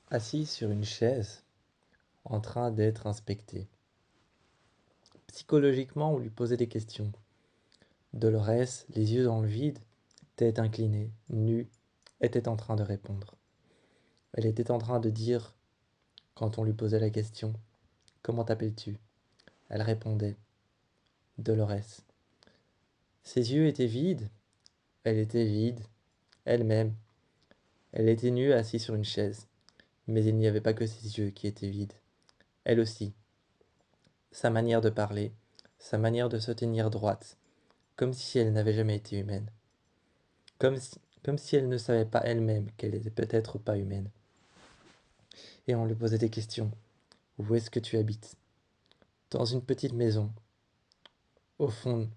assis sur une chaise, en train d'être inspecté. Psychologiquement, on lui posait des questions. Dolores, les yeux dans le vide, tête inclinée, nue, était en train de répondre. Elle était en train de dire, quand on lui posait la question, comment t'appelles-tu? Elle répondait, Dolores. Ses yeux étaient vides, elle était vide, elle-même. Elle était nue, assise sur une chaise, mais il n'y avait pas que ses yeux qui étaient vides. Elle aussi. Sa manière de parler, sa manière de se tenir droite, comme si elle n'avait jamais été humaine. Comme si elle ne savait pas elle-même qu'elle était peut-être pas humaine. Et on lui posait des questions. Où est-ce que tu habites? Dans une petite maison, au fond,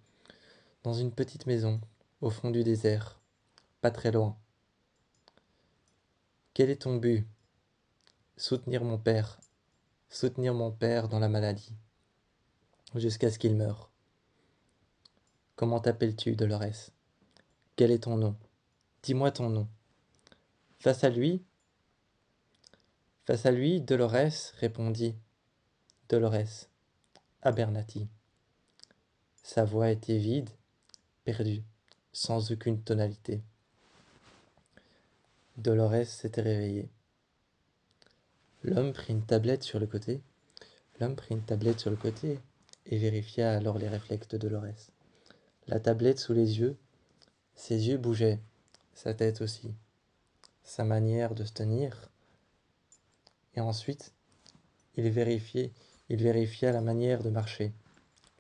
dans une petite maison, au fond du désert, pas très loin. Quel est ton but? Soutenir mon père dans la maladie, jusqu'à ce qu'il meure. Comment t'appelles-tu, Dolores? Quel est ton nom? Dis-moi ton nom. Face à lui, Dolores répondit, Dolores, Abernathy. Sa voix était vide, perdue, sans aucune tonalité. Dolores s'était réveillée. L'homme prit une tablette sur le côté. L'homme prit une tablette sur le côté et vérifia alors les réflexes de Dolores. La tablette sous les yeux, ses yeux bougeaient, sa tête aussi, sa manière de se tenir. Et ensuite, il vérifia la manière de marcher,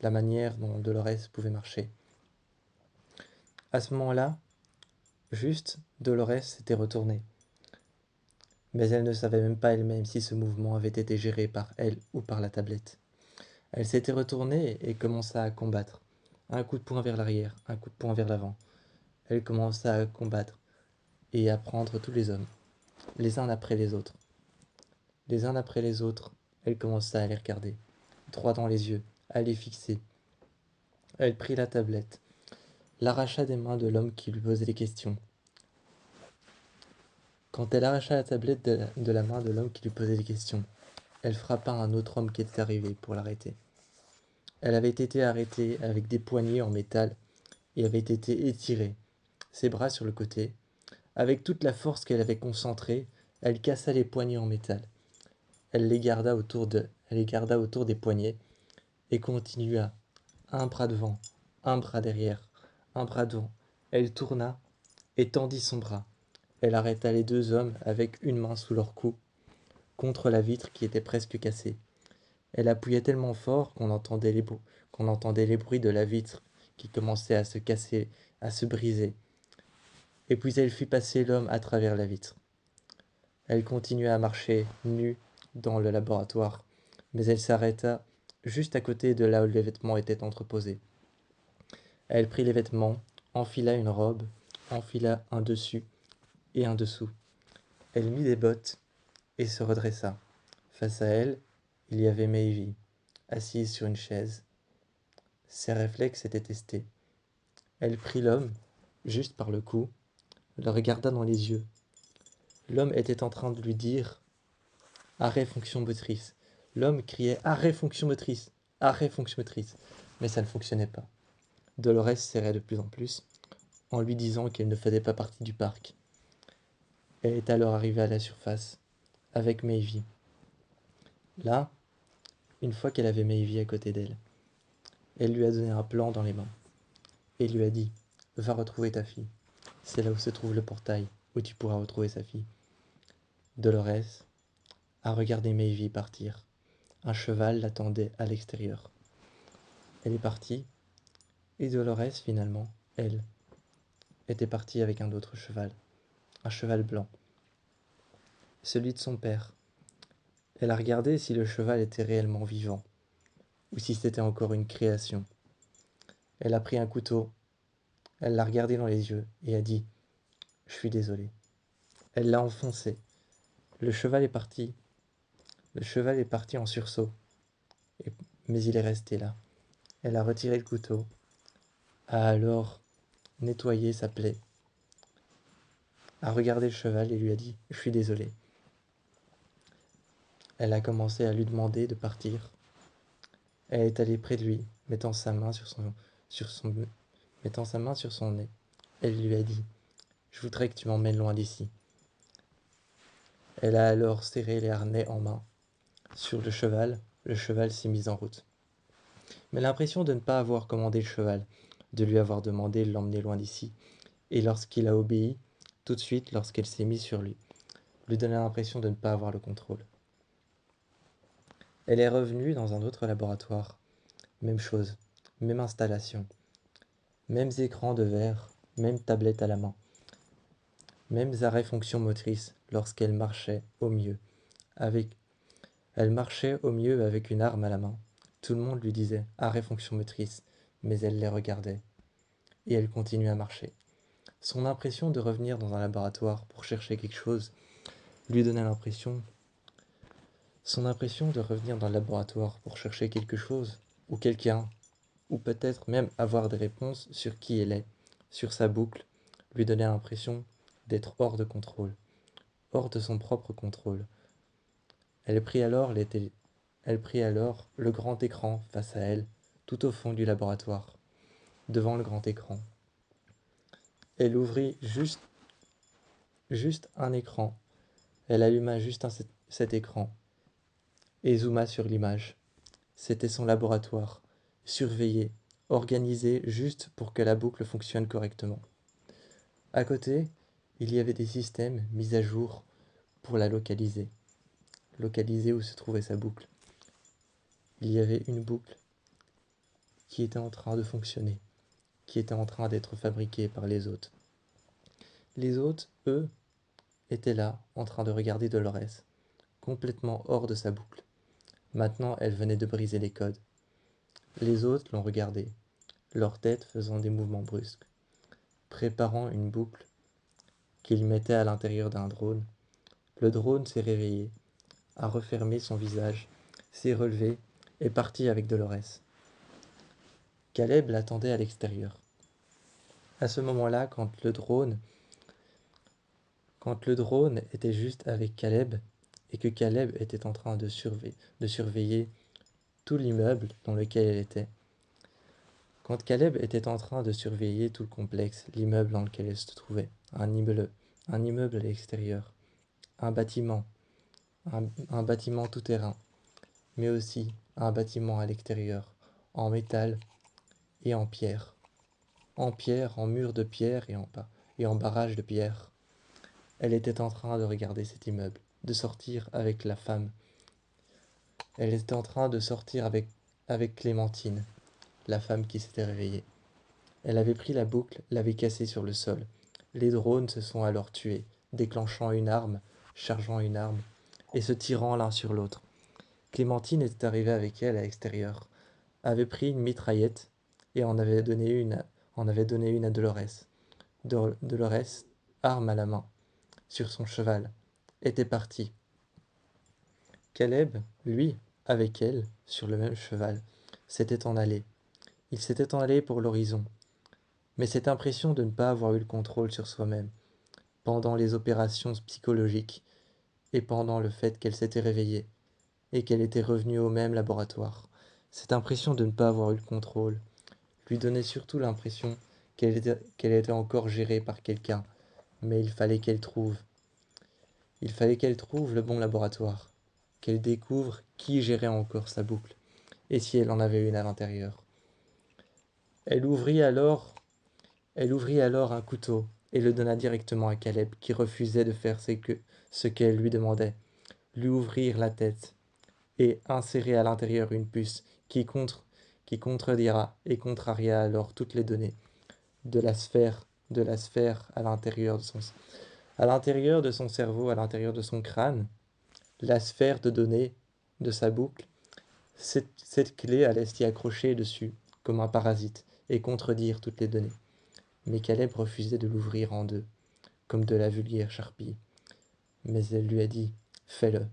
la manière dont Dolores pouvait marcher. À ce moment-là, juste, Dolores s'était retournée. Mais elle ne savait même pas elle-même si ce mouvement avait été géré par elle ou par la tablette. Elle s'était retournée et commença à combattre. Un coup de poing vers l'arrière, un coup de poing vers l'avant. Elle commença à combattre et à prendre tous les hommes, les uns après les autres. Les uns après les autres, elle commença à les regarder, droit dans les yeux, à les fixer. Elle prit la tablette, l'arracha des mains de l'homme qui lui posait des questions. Quand elle arracha la tablette de la main de l'homme qui lui posait des questions, elle frappa un autre homme qui était arrivé pour l'arrêter. Elle avait été arrêtée avec des poignets en métal et avait été étirée, ses bras sur le côté. Avec toute la force qu'elle avait concentrée, elle cassa les poignets en métal. Elle les garda autour des poignets et continua, un bras devant, un bras derrière, un bras devant. Elle tourna et tendit son bras. Elle arrêta les deux hommes avec une main sous leur cou, contre la vitre qui était presque cassée. Elle appuyait tellement fort qu'on entendait les bruits de la vitre qui commençait à se casser, à se briser. Et puis elle fit passer l'homme à travers la vitre. Elle continua à marcher, nue, dans le laboratoire, mais elle s'arrêta juste à côté de là où les vêtements étaient entreposés. Elle prit les vêtements, enfila une robe, enfila un dessus et un dessous. Elle mit des bottes et se redressa. Face à elle, il y avait Maevy, assise sur une chaise. Ses réflexes étaient testés. Elle prit l'homme, juste par le cou, le regarda dans les yeux. L'homme était en train de lui dire arrêt fonction motrice. L'homme criait arrêt fonction motrice. Mais ça ne fonctionnait pas. Dolores serrait de plus en plus, en lui disant qu'elle ne faisait pas partie du parc. Elle est alors arrivée à la surface, avec Maevy. Là, une fois qu'elle avait Maevy à côté d'elle, elle lui a donné un plan dans les mains, et lui a dit « Va retrouver ta fille. C'est là où se trouve le portail, où tu pourras retrouver sa fille. » Dolores a regardé Maevy partir. Un cheval l'attendait à l'extérieur. Elle est partie, et Dolores, finalement, elle, était partie avec un autre cheval, un cheval blanc, celui de son père. Elle a regardé si le cheval était réellement vivant, ou si c'était encore une création. Elle a pris un couteau, elle l'a regardé dans les yeux, et a dit « Je suis désolée ». Elle l'a enfoncé. Le cheval est parti. Le cheval est parti en sursaut, mais il est resté là. Elle a retiré le couteau, a alors nettoyé sa plaie, a regardé le cheval et lui a dit « Je suis désolée ». Elle a commencé à lui demander de partir. Elle est allée près de lui, mettant sa main sur son, mettant sa main sur son nez. Elle lui a dit: Je voudrais que tu m'emmènes loin d'ici. Elle a alors serré les harnais en main sur le cheval s'est mis en route. Mais l'impression de ne pas avoir commandé le cheval, de lui avoir demandé de l'emmener loin d'ici, et lorsqu'il a obéi, tout de suite lorsqu'elle s'est mise sur lui donnait l'impression de ne pas avoir le contrôle. Elle est revenue dans un autre laboratoire. Même chose, même installation, mêmes écrans de verre, même tablette à la main, mêmes arrêts fonctions motrices lorsqu'elle marchait au mieux. Elle marchait au mieux avec une arme à la main. Tout le monde lui disait arrêt fonction motrice, mais elle les regardait. Et elle continuait à marcher. Son impression de revenir dans un laboratoire pour chercher quelque chose lui donnait l'impression. Son impression de revenir dans le laboratoire pour chercher quelque chose, ou quelqu'un, ou peut-être même avoir des réponses sur qui elle est, sur sa boucle, lui donnait l'impression d'être hors de contrôle, hors de son propre contrôle. Elle prit alors le grand écran face à elle, tout au fond du laboratoire, devant le grand écran. Elle ouvrit juste un écran. Elle alluma juste cet écran et zooma sur l'image. C'était son laboratoire, surveillé, organisé juste pour que la boucle fonctionne correctement. À côté, il y avait des systèmes mis à jour pour la localiser où se trouvait sa boucle. Il y avait une boucle qui était en train de fonctionner, qui était en train d'être fabriquée par les hôtes. Les hôtes, eux, étaient là, en train de regarder Dolores, complètement hors de sa boucle. Maintenant, elle venait de briser les codes. Les hôtes l'ont regardée, leur tête faisant des mouvements brusques, préparant une boucle qu'ils mettaient à l'intérieur d'un drone. Le drone s'est réveillé, a refermé son visage, s'est relevé et parti avec Dolores. Caleb l'attendait à l'extérieur. À ce moment-là, quand le drone était juste avec Caleb et que Caleb était en train de surveiller tout l'immeuble dans lequel elle était, quand Caleb était en train de surveiller tout le complexe, l'immeuble dans lequel elle se trouvait, un immeuble à l'extérieur, un bâtiment, un bâtiment tout-terrain, mais aussi un bâtiment à l'extérieur, en métal et en pierre, en mur de pierre et en barrage de pierre. Elle était en train de regarder cet immeuble, de sortir avec la femme. Elle était en train de sortir avec Clémentine, la femme qui s'était réveillée. Elle avait pris la boucle, l'avait cassée sur le sol. Les drones se sont alors tués, déclenchant une arme, chargeant une arme, et se tirant l'un sur l'autre. Clémentine était arrivée avec elle à l'extérieur, avait pris une mitraillette et en avait donné une à Dolores. Dolores, arme à la main, sur son cheval, était partie. Caleb, lui, avec elle, sur le même cheval, s'était en allé. Il s'était en allé pour l'horizon. Mais cette impression de ne pas avoir eu le contrôle sur soi-même, pendant les opérations psychologiques, et pendant le fait qu'elle s'était réveillée, et qu'elle était revenue au même laboratoire, cette impression de ne pas avoir eu le contrôle, lui donnait surtout l'impression qu'elle était encore gérée par quelqu'un, mais il fallait qu'elle trouve le bon laboratoire, qu'elle découvre qui gérait encore sa boucle, et si elle en avait une à l'intérieur. Elle ouvrit alors un couteau et le donna directement à Caleb, qui refusait de faire ce qu'elle lui demandait, lui ouvrir la tête et insérer à l'intérieur une puce qui contredira et contraria alors toutes les données de la sphère à l'intérieur de son cerveau, à l'intérieur de son crâne, la sphère de données de sa boucle. Cette clé allait s'y accrocher dessus comme un parasite et contredire toutes les données. Mais Caleb refusait de l'ouvrir en deux, comme de la vulgaire charpie. Mais elle lui a dit « Fais-le ».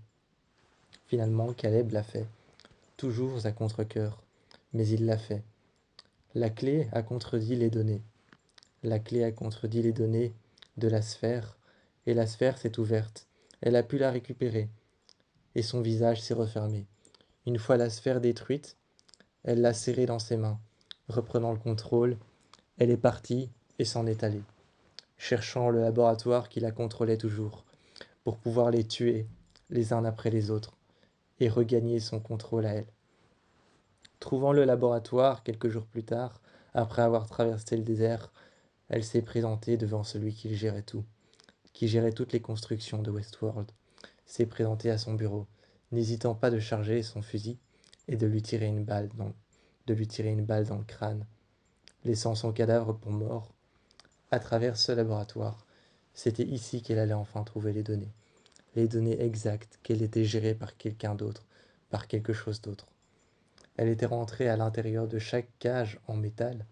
Finalement, Caleb l'a fait, toujours à contre-cœur, mais il l'a fait. La clé a contredit les données. La clé a contredit les données de la sphère, et la sphère s'est ouverte. Elle a pu la récupérer. et son visage s'est refermé. Une fois la sphère détruite, elle l'a serrée dans ses mains. Reprenant le contrôle, elle est partie et s'en est allée, cherchant le laboratoire qui la contrôlait toujours, pour pouvoir les tuer les uns après les autres et regagner son contrôle à elle. Trouvant le laboratoire quelques jours plus tard, après avoir traversé le désert, elle s'est présentée devant celui qui gérait tout, qui gérait toutes les constructions de Westworld, s'est présentée à son bureau, n'hésitant pas de charger son fusil et de lui tirer une balle dans le crâne, laissant son cadavre pour mort à travers ce laboratoire. C'était ici qu'elle allait enfin trouver les données exactes, qu'elle était gérée par quelqu'un d'autre, par quelque chose d'autre. Elle était rentrée à l'intérieur de chaque cage en métal,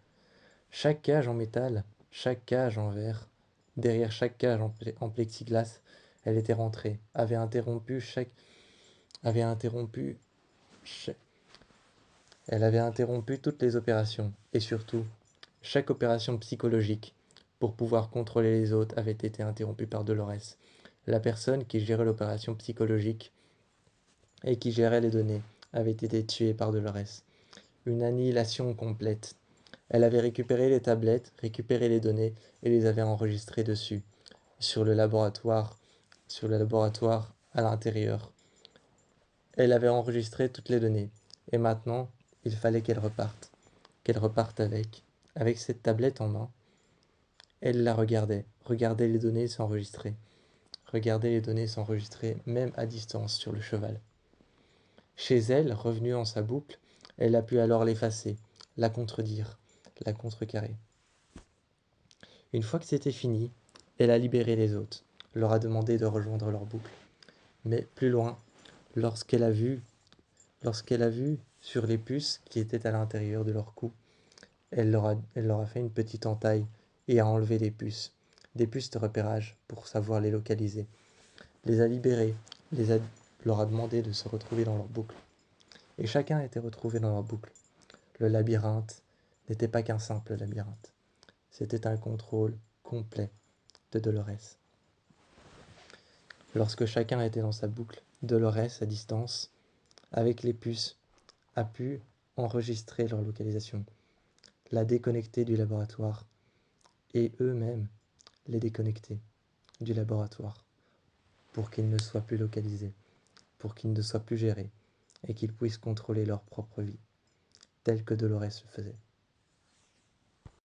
chaque cage en métal, chaque cage en verre, derrière chaque cage en plexiglas. Elle était rentrée, avait interrompu chaque- elle avait interrompu toutes les opérations, et surtout, chaque opération psychologique, pour pouvoir contrôler les autres, avait été interrompue par Dolores, la personne qui gérait l'opération psychologique et qui gérait les données, avait été tuée par Dolores. Une annihilation complète. Elle avait récupéré les tablettes, récupéré les données et les avait enregistrées dessus, sur le laboratoire, à l'intérieur. Elle avait enregistré toutes les données. Et maintenant, il fallait qu'elle reparte avec cette tablette en main. Elle la regardait les données s'enregistrer, même à distance sur le cheval. Chez elle, revenue en sa boucle, elle a pu alors l'effacer, la contredire, la contrecarrer. Une fois que c'était fini, elle a libéré les autres, leur a demandé de rejoindre leur boucle. Mais plus loin, lorsqu'elle a vu sur les puces qui étaient à l'intérieur de leur cou, elle leur a fait une petite entaille et a enlevé des puces de repérage pour savoir les localiser. Les a libérés, leur a demandé de se retrouver dans leur boucle. Et chacun était retrouvé dans leur boucle. Le labyrinthe n'était pas qu'un simple labyrinthe. C'était un contrôle complet de Dolores. Lorsque chacun était dans sa boucle, Dolores, à distance, avec les puces, a pu enregistrer leur localisation, la déconnecter du laboratoire, et eux-mêmes les déconnecter du laboratoire, pour qu'ils ne soient plus localisés, pour qu'ils ne soient plus gérés, et qu'ils puissent contrôler leur propre vie, telle que Dolores le faisait.